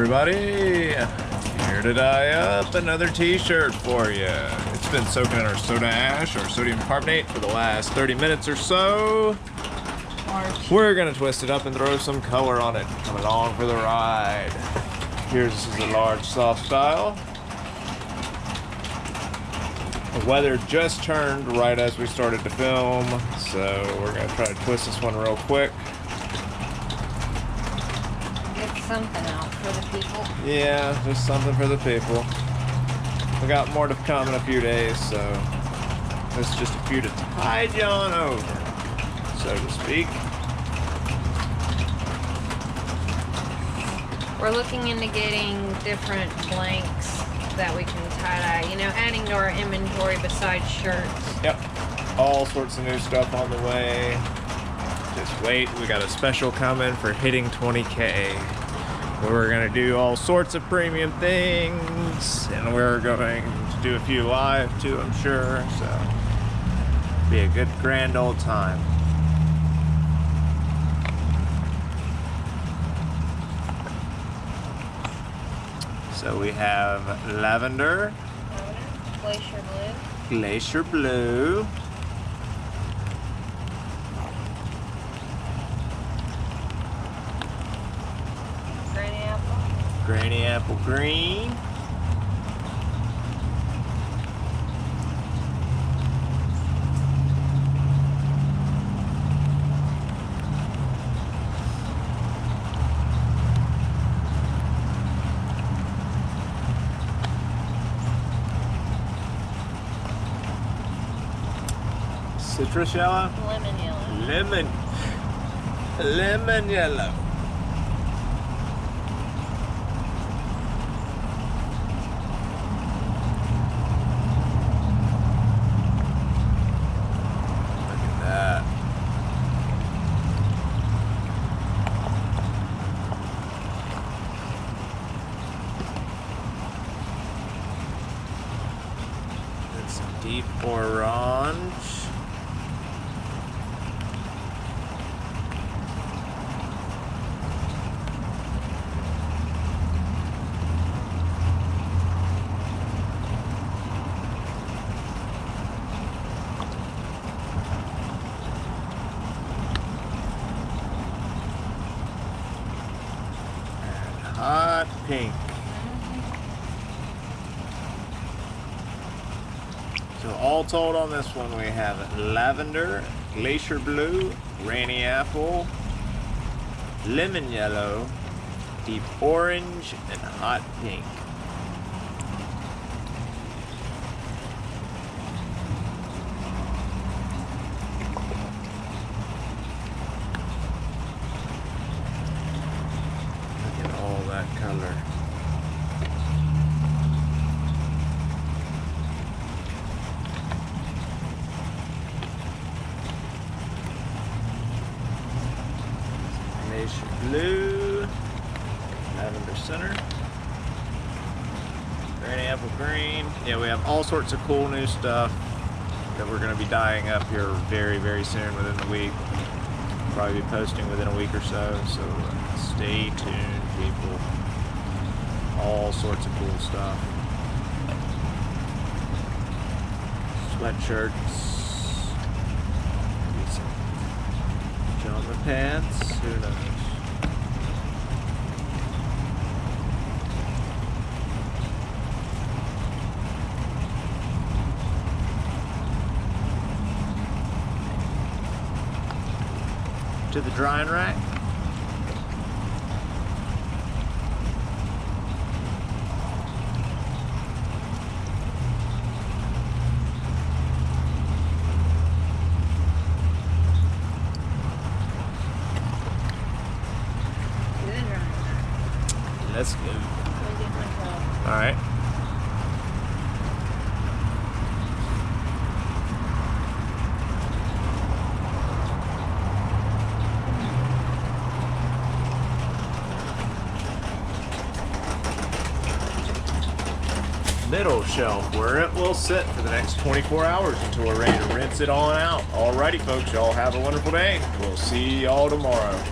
everybody, here to dye up another t-shirt for you. It's been soaking in our soda ash or sodium carbonate for the last 30 minutes or so. We're gonna twist it up and throw some color on it. Come along for the ride. This is a large soft style. The weather just turned right as we started to film, so we're gonna try to twist this one real quick. Something out for the people. Yeah, just something for the people. We got more to come in a few days, so it's just a few to tide you on over, so to speak. We're looking into getting different blanks that we can tie-dye, you know, adding to our inventory besides shirts. Yep, all sorts of new stuff on the way. Just wait, we got a special coming for hitting 20K. We're gonna do all sorts of premium things, and we're going to do a few live too, I'm sure, so be a good grand old time. So we have lavender, glacier blue, granny apple green, citrus yellow, Lemon yellow. Lemon yellow. Deep orange. And hot pink. So all told on this one, we have lavender, glacier blue, rainy apple, lemon yellow, deep orange, and hot pink. Look at all that color. Blue, lavender center, granny apple green. Yeah, we have all sorts of cool new stuff that we're going to be dyeing up here very, very soon within the week. Probably be posting within a week or so, so stay tuned, people. All sorts of cool stuff. Sweatshirts, pajama pants, who knows? To the drying rack. Let's go. All right. Middle shelf where it will sit for the next 24 hours until we're ready to rinse it on out. Alrighty folks, y'all have a wonderful day. We'll see y'all tomorrow.